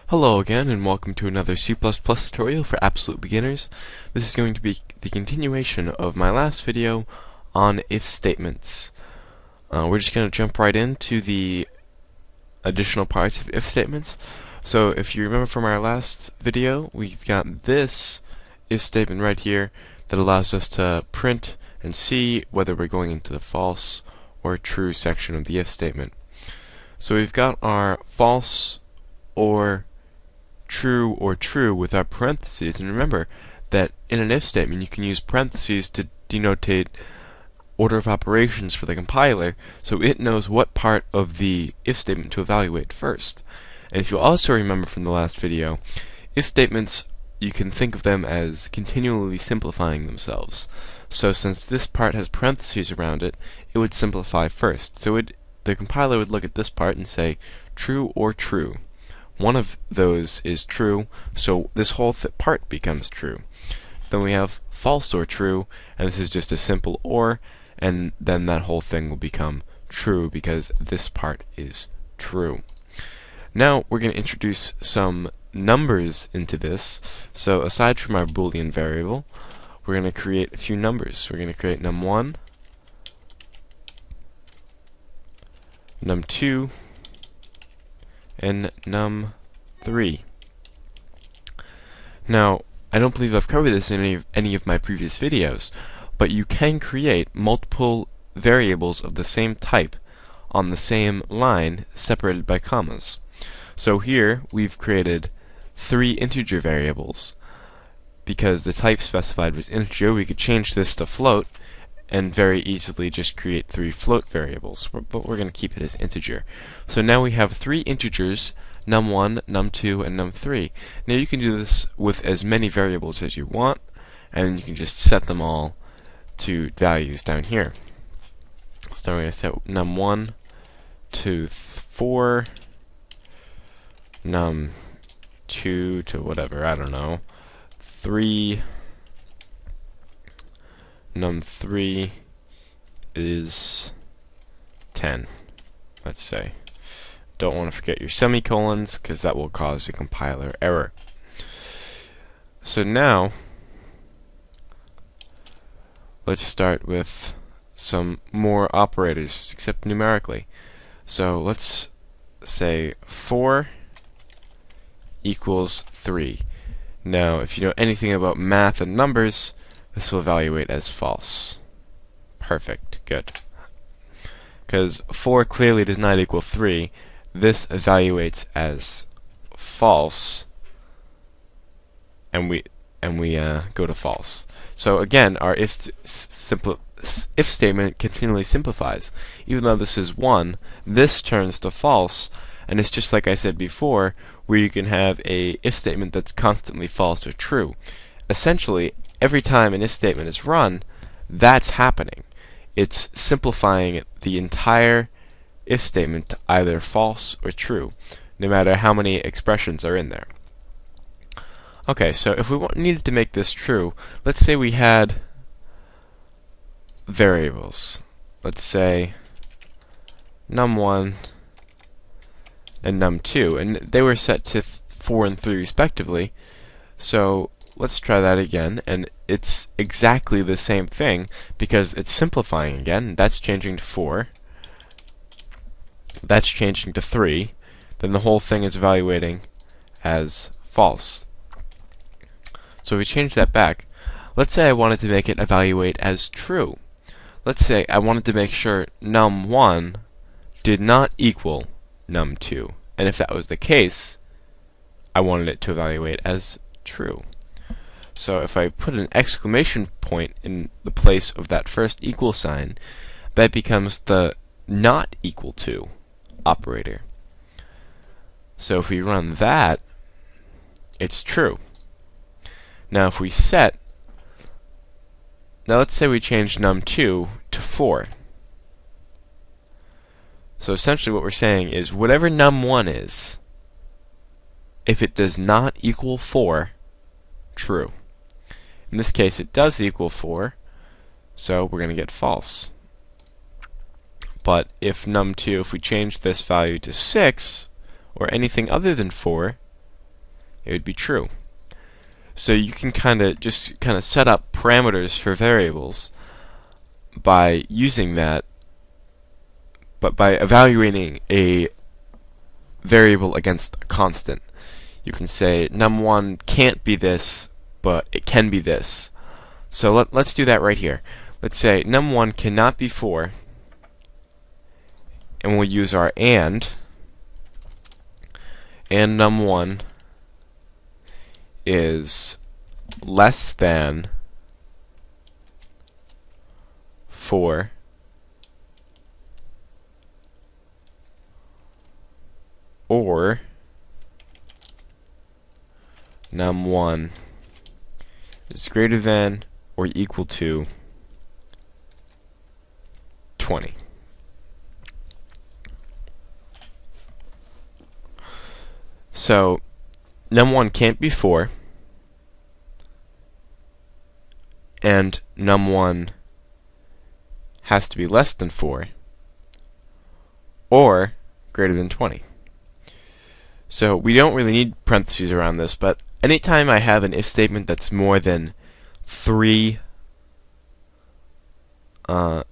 Hello again, and welcome to another C++ tutorial for absolute beginners. This is going to be the continuation of my last video on if statements. We're just going to jump right into the additional parts of if statements. So if you remember from our last video, we've got this if statement right here that allows us to print and see whether we're going into the false or true section of the if statement. So we've got our false or true with our parentheses, and remember that in an if statement you can use parentheses to denotate order of operations for the compiler, so it knows what part of the if statement to evaluate first. And if you also remember from the last video, if statements, you can think of them as continually simplifying themselves. So since this part has parentheses around it, it would simplify first. So the compiler would look at this part and say true or true. One of those is true, so this whole part becomes true. Then we have false or true, and this is just a simple or, and then that whole thing will become true because this part is true. Now we're going to introduce some numbers into this. So aside from our Boolean variable, we're going to create a few numbers. We're going to create num1, num2, and num3. Now, I don't believe I've covered this in any of my previous videos, but you can create multiple variables of the same type on the same line separated by commas. So here we've created 3 integer variables. Because the type specified was integer, we could change this to float and very easily just create 3 float variables, but we're going to keep it as integer. So now we have 3 integers, num1, num2, and num3. Now you can do this with as many variables as you want, and you can just set them all to values down here. So we're going to set num1 to 4, num2 to whatever, I don't know, 3, num3 is 10, let's say. Don't want to forget your semicolons, because that will cause a compiler error. So now, let's start with some more operators, except numerically. So let's say 4 equals 3. Now, if you know anything about math and numbers, this will evaluate as false. Perfect. Good. Because 4 clearly does not equal 3. This evaluates as false, and we go to false. So again, our if statement continually simplifies. Even though this is 1, this turns to false, and it's just like I said before, where you can have a if statement that's constantly false or true. Essentially, every time an if statement is run, that's happening. It's simplifying the entire if statement to either false or true, no matter how many expressions are in there. Okay, so if we needed to make this true, let's say we had variables. Let's say num1 and num2, and they were set to 4 and 3 respectively. So let's try that again, and it's exactly the same thing because it's simplifying again. That's changing to 4. That's changing to 3. Then the whole thing is evaluating as false. So if we change that back, let's say I wanted to make it evaluate as true. Let's say I wanted to make sure num1 did not equal num2. And if that was the case, I wanted it to evaluate as true. So if I put an exclamation point in the place of that first equal sign, that becomes the not equal to operator. So if we run that, it's true. Now if we set, now let's say we change num2 to 4. So essentially what we're saying is whatever num1 is, if it does not equal 4, true. In this case it does equal 4, so we're going to get false. But if num2, if we change this value to 6, or anything other than 4, it would be true. So you can kind of set up parameters for variables by using that, but by evaluating a variable against a constant. You can say num1 can't be this, but it can be this. So let's do that right here. Let's say num1 cannot be 4, and we'll use our and num1 is less than 4 or num1 is greater than or equal to 20. So num1 can't be 4, and num1 has to be less than 4 or greater than 20. So we don't really need parentheses around this, but anytime I have an if statement that's more than 3 or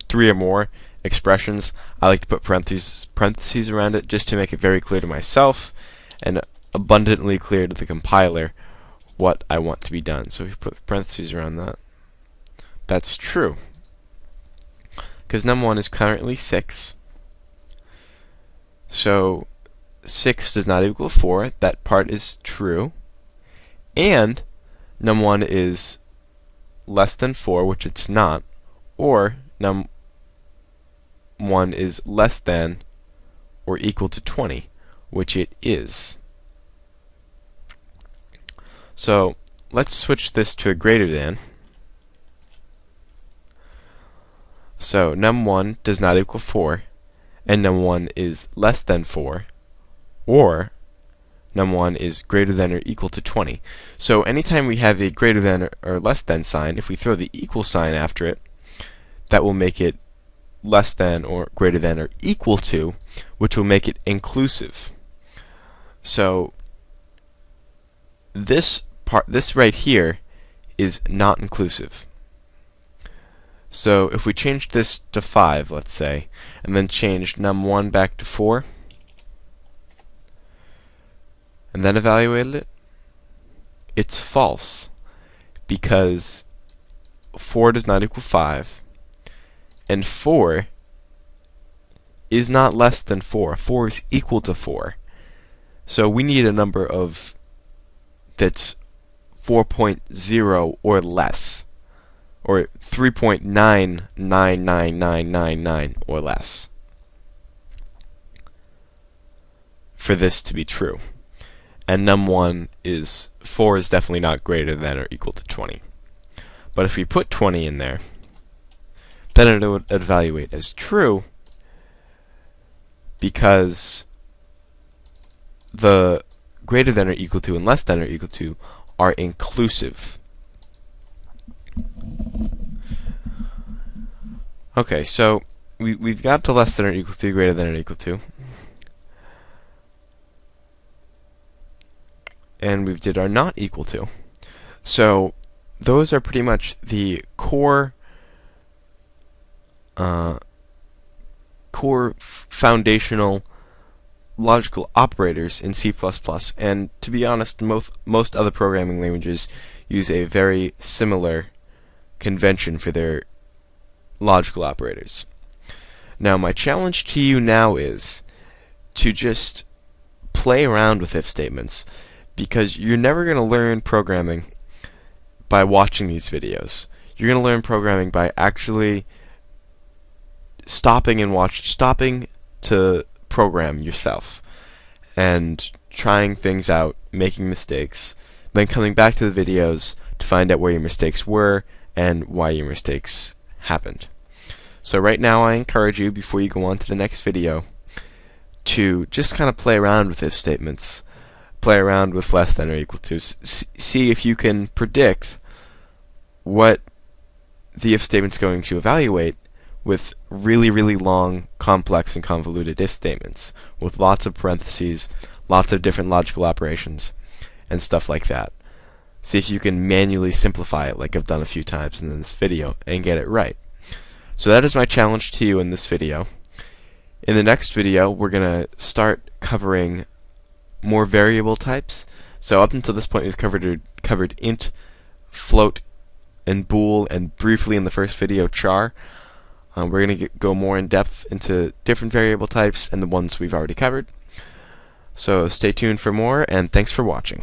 3 or more expressions, I like to put parentheses around it just to make it very clear to myself and abundantly clear to the compiler what I want to be done. So if you put parentheses around that, that's true, because num1 is currently 6. So 6 does not equal 4. That part is true. And num1 is less than 4, which it's not, or num1 is less than or equal to 20, which it is. So let's switch this to a greater than. So num1 does not equal 4, and num1 is less than 4, or num1 is greater than or equal to 20. So anytime we have a greater than or less than sign, if we throw the equal sign after it, that will make it less than or greater than or equal to, which will make it inclusive. So this right here is not inclusive. So if we change this to 5, let's say, and then change num1 back to 4, and then evaluated it, it's false, because 4 does not equal 5, and 4 is not less than 4. 4 is equal to 4. So we need a number that's 4.0 or less, or 3.999999 or less, for this to be true. And num1 is 4 is definitely not greater than or equal to 20. But if we put 20 in there, then it would evaluate as true, because the greater than or equal to and less than or equal to are inclusive. Okay, so we've got to less than or equal to, greater than or equal to, and we've did our not equal to. So those are pretty much the core foundational logical operators in C++, and to be honest, most other programming languages use a very similar convention for their logical operators. Now my challenge to you now is to just play around with if statements, because you're never going to learn programming by watching these videos. You're going to learn programming by actually stopping to program yourself and trying things out, making mistakes, then coming back to the videos to find out where your mistakes were and why your mistakes happened. So right now I encourage you, before you go on to the next video, to just kind of play around with if statements, play around with less than or equal to, see if you can predict what the if statement's going to evaluate with really, really long, complex, and convoluted if statements, with lots of parentheses, lots of different logical operations and stuff like that. See if you can manually simplify it like I've done a few times in this video and get it right. So that is my challenge to you in this video. In the next video, we're going to start covering more variable types. So up until this point, we've covered int, float, and bool, and briefly in the first video, char. We're going to go more in depth into different variable types and the ones we've already covered. So stay tuned for more, and thanks for watching.